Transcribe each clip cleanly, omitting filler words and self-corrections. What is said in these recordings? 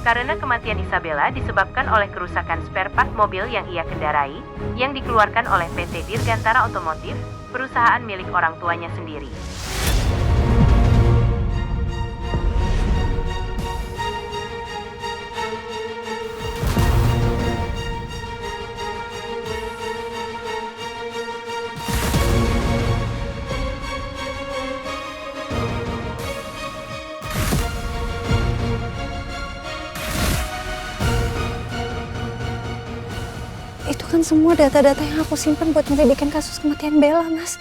Karena kematian Isabella disebabkan oleh kerusakan spare part mobil yang ia kendarai, yang dikeluarkan oleh PT Dirgantara Otomotif, perusahaan milik orang tuanya sendiri. Itu kan semua data-data yang aku simpan buat nyelidikin kasus kematian Bella, Mas.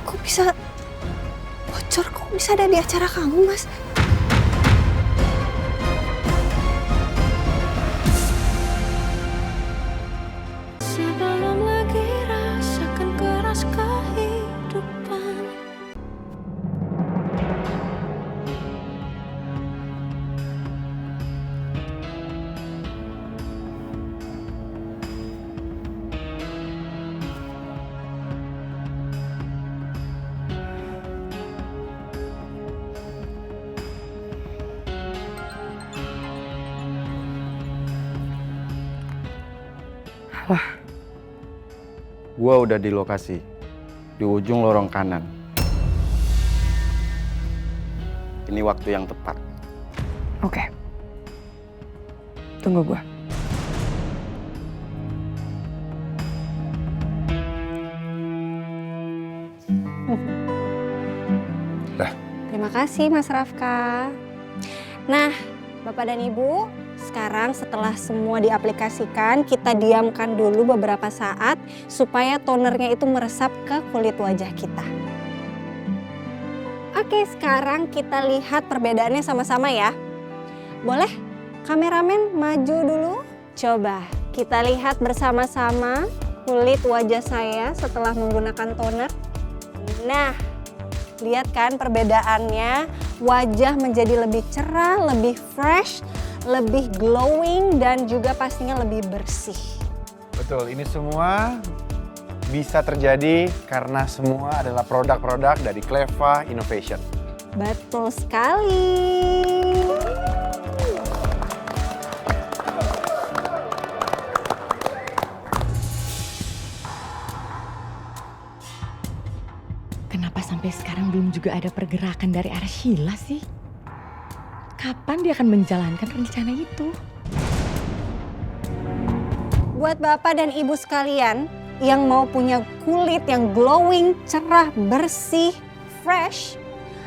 Kok bisa bocor? Kok bisa ada di acara kamu, Mas? Sebelum lagi rasakan keras kehidupan. Wah, gua udah di lokasi, di ujung lorong kanan. Ini waktu yang tepat. Oke. Tunggu gua. Terima kasih, Mas Rafka. Nah, Bapak dan Ibu, sekarang setelah semua diaplikasikan, kita diamkan dulu beberapa saat supaya tonernya itu meresap ke kulit wajah kita. Oke, sekarang kita lihat perbedaannya sama-sama ya. Boleh? Kameramen maju dulu. Coba kita lihat bersama-sama kulit wajah saya setelah menggunakan toner. Nah, lihat kan perbedaannya, wajah menjadi lebih cerah, lebih fresh, lebih glowing, dan juga pastinya lebih bersih. Betul, ini semua bisa terjadi karena semua adalah produk-produk dari Cleva Innovation. Betul sekali. Kenapa sampai sekarang belum juga ada pergerakan dari arah Sheila sih? Kapan dia akan menjalankan rencana itu? Buat Bapak dan Ibu sekalian yang mau punya kulit yang glowing, cerah, bersih, fresh,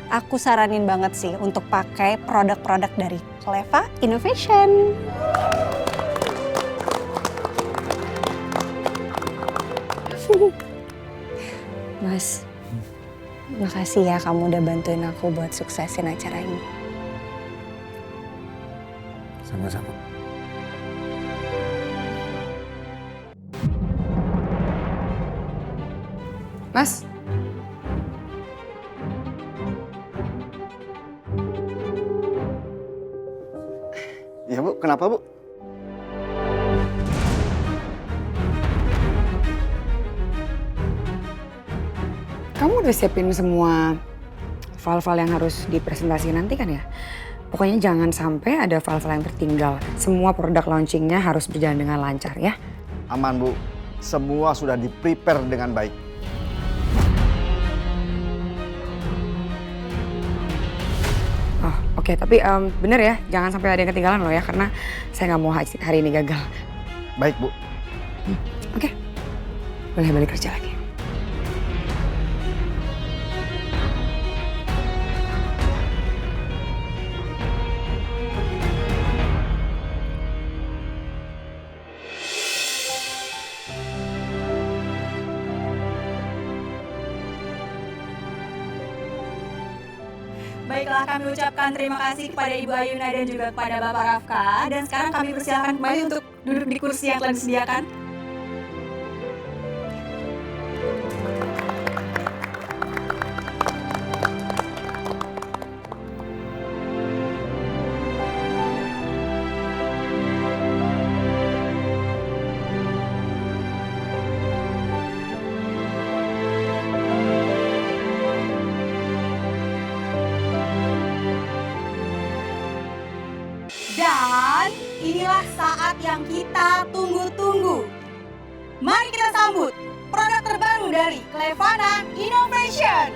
aku saranin banget sih untuk pakai produk-produk dari Cleva Innovation. Mas, makasih ya kamu udah bantuin aku buat suksesin acara ini. Sama-sama. Mas, Ya Bu, kenapa Bu? kamu udah siapin semua file-file yang harus dipresentasikan nanti kan ya? Pokoknya jangan sampai ada file-file yang tertinggal. Semua produk launchingnya harus berjalan dengan lancar ya. Aman Bu, semua sudah di-prepare dengan baik. Oh, oke. Tapi bener ya, jangan sampai ada yang ketinggalan loh ya, karena saya nggak mau hari ini gagal. Baik Bu. Oke, boleh balik kerja lagi. Baiklah, kami ucapkan terima kasih kepada Ibu Ayuna dan juga kepada Bapak Rafka. Dan sekarang kami persilakan kembali untuk duduk di kursi yang telah disediakan. yang kita tunggu-tunggu. Mari kita sambut produk terbaru dari Clevana Innovation.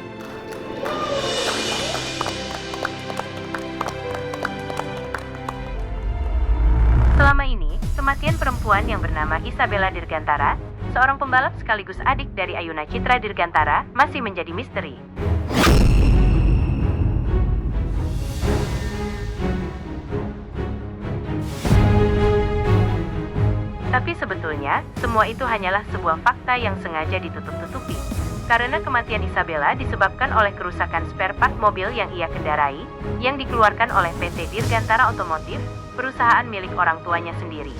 Selama ini, kematian perempuan yang bernama Isabella Dirgantara, seorang pembalap sekaligus adik dari Ayuna Citra Dirgantara, masih menjadi misteri. Tapi sebetulnya, semua itu hanyalah sebuah fakta yang sengaja ditutup-tutupi. Karena kematian Isabella disebabkan oleh kerusakan spare part mobil yang ia kendarai, yang dikeluarkan oleh PT Dirgantara Otomotif, perusahaan milik orang tuanya sendiri.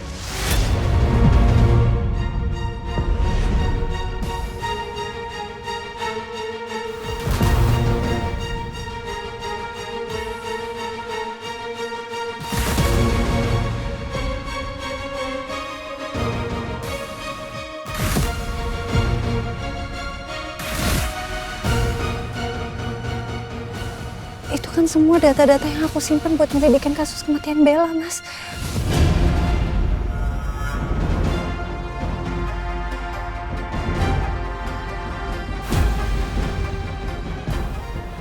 Itu kan semua data-data yang aku simpan buat menyelidikin kasus kematian Bella, Mas.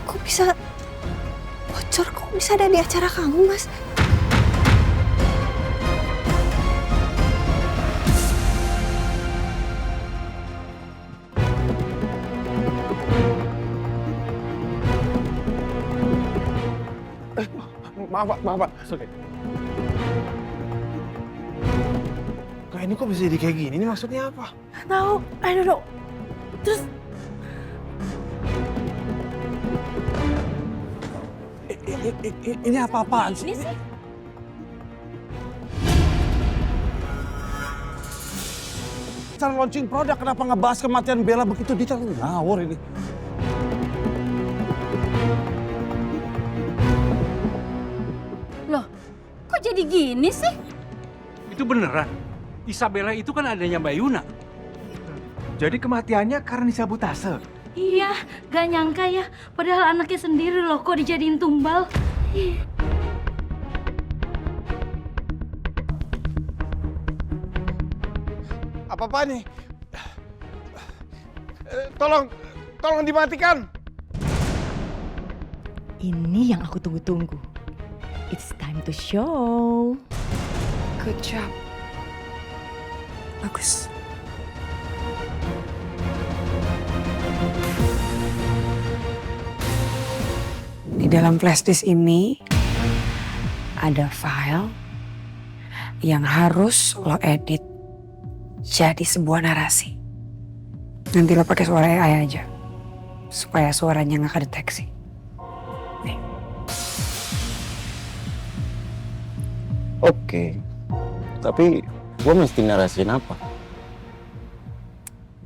Kok bisa bocor? Kok bisa ada di acara kamu, Mas? Maaf Pak. Sorry. Kak, ini kok bisa jadi kayak gini? Ini maksudnya apa? Tahu, I don't know. Terus Ini apa-apaan sih? Cara launching produk, kenapa ngebahas kematian Bella begitu detail? Ngawur ini. Loh, kok jadi gini sih? Itu beneran? Isabella itu kan adanya Mbak Yuna. Jadi kematiannya karena disabotase? Iya, gak nyangka ya. Padahal anaknya sendiri loh kok dijadiin tumbal. Ih. Apa-apa nih? Tolong dimatikan. Ini yang aku tunggu-tunggu. It's time to show. Good job. Bagus. Di dalam flash disk ini ada file yang harus lo edit jadi sebuah narasi. Nanti lo pakai suara AI aja supaya suaranya nggak kedeteksi. Nih. Oke. Tapi gue mesti narasiin apa?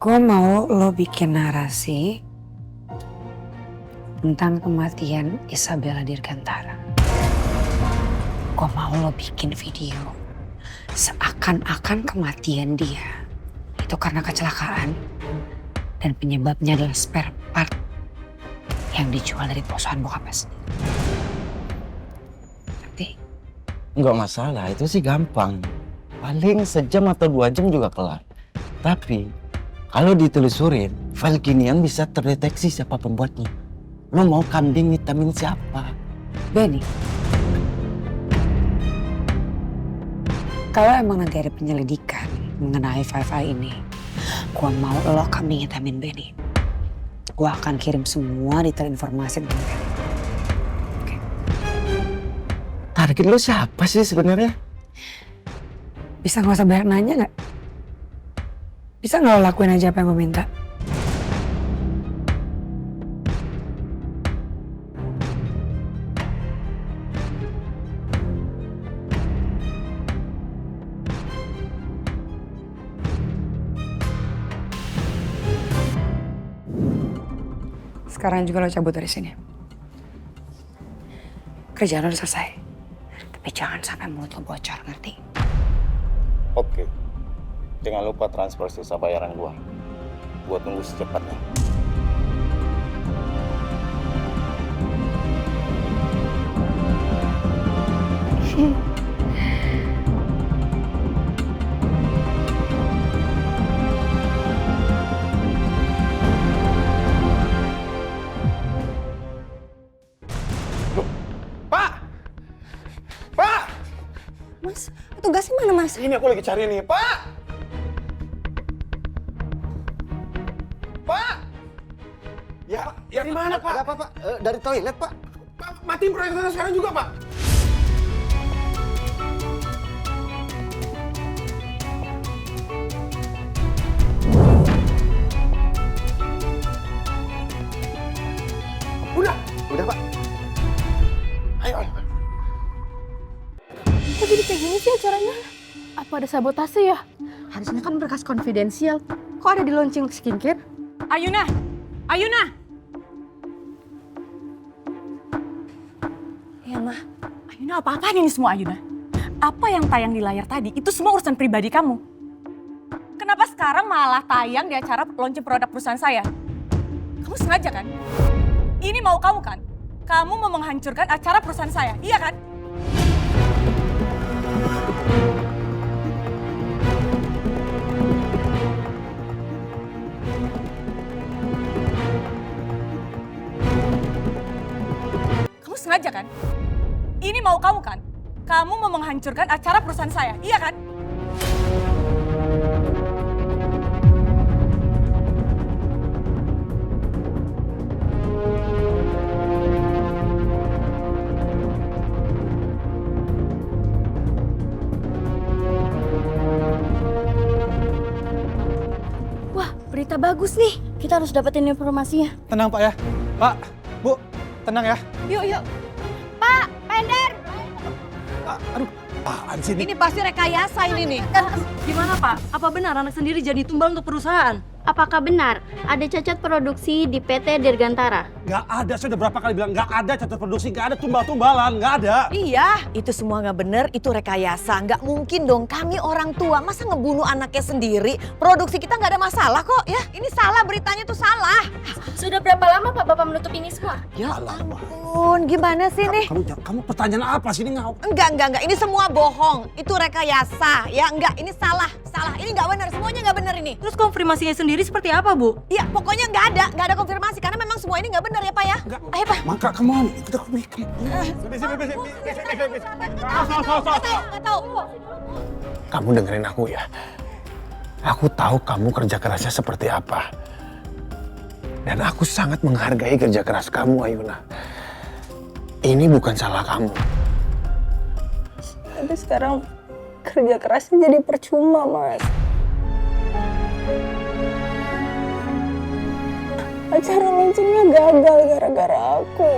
Gue mau lo bikin narasi tentang kematian Isabella Dirgantara. Gue mau lo bikin video seakan-akan kematian dia itu karena kecelakaan dan penyebabnya adalah spare part yang dijual dari perusahaan bokapnya sendiri. Nanti Nggak masalah, itu sih gampang. Paling sejam atau 2 jam juga kelar. Tapi kalau ditelusurin, file ginian bisa terdeteksi siapa pembuatnya. Lo mau kambing vitamin siapa? Benny, kalau emang nanti ada penyelidikan mengenai file-file ini, gue mau lo kambing vitamin Benny. Gue akan kirim semua detail informasi tentang Benny. Oke. Target lo siapa sih sebenarnya? Bisa nggak usah banyak nanya nggak? Bisa nggak lo lakuin aja apa yang gue minta? Sekarang juga lo cabut dari sini. Kerjaan lo udah selesai. Tapi jangan sampai mulut lo bocor, ngerti? Oke. Jangan lupa transfer sisa bayaran gua. Gua tunggu secepatnya. Mas? Ini aku lagi cari nih, Pak! Pak! Ya, dari mana, Pak? Ada apa, Pak? Dari toilet, Pak. Pak, matiin proyektornya sekarang juga, Pak. Udah, Pak. Ayo. Kok jadi kayak gini sih acaranya? Apa ada sabotase ya? Harusnya kan berkas konfidensial. Kok ada di launching skincare? Ayuna! Ayuna! Iya, Ma. Ayuna, apa-apaan ini semua, Ayuna? Apa yang tayang di layar tadi, itu semua urusan pribadi kamu. Kenapa sekarang malah tayang di acara launching produk perusahaan saya? Kamu sengaja kan? Ini mau kamu kan? Kamu mau menghancurkan acara perusahaan saya, iya kan? Kamu sengaja kan? Ini mau kamu kan? Kamu mau menghancurkan acara perusahaan saya, iya kan? Wah, berita bagus nih. Kita harus dapetin informasinya. Tenang Pak ya. Pak, Bu, tenang ya. Yuk, yuk. Pak, Pender! Aduh, apaan sih ini? Ini pasti rekayasa ini nih. Gimana Pak? Apa benar anak sendiri jadi tumbal untuk perusahaan? Apakah benar ada cacat produksi di PT Dirgantara? Nggak ada, saya udah berapa kali bilang nggak ada catat produksi, nggak ada tumbal-tumbalan, nggak ada. Iya, itu semua nggak bener, itu rekayasa. Nggak mungkin dong kami orang tua, masa ngebunuh anaknya sendiri? Produksi kita nggak ada masalah kok ya. Ini salah, beritanya tuh salah. Sudah berapa lama Pak Bapak menutup ini semua? Ya ampun, gimana sih nih? Kamu pertanyaan apa sih ini? Enggak. Ini semua bohong. Itu rekayasa. Ya enggak, ini salah. Ini nggak bener, semuanya nggak bener ini. Terus konfirmasinya sendiri seperti apa Bu? Iya, pokoknya nggak ada konfirmasi karena memang semua ini nggak bener ya Pak ya. Enggak. Ayo Pak. Maka, come on. Kita mikir. Nggak tahu. Kamu dengerin aku ya. Aku tahu kamu kerja kerasnya seperti apa. Dan aku sangat menghargai kerja keras kamu, Ayuna. Ini bukan salah kamu. Tapi sekarang kerja kerasnya jadi percuma, Mas. Acara launchingnya gagal gara-gara aku.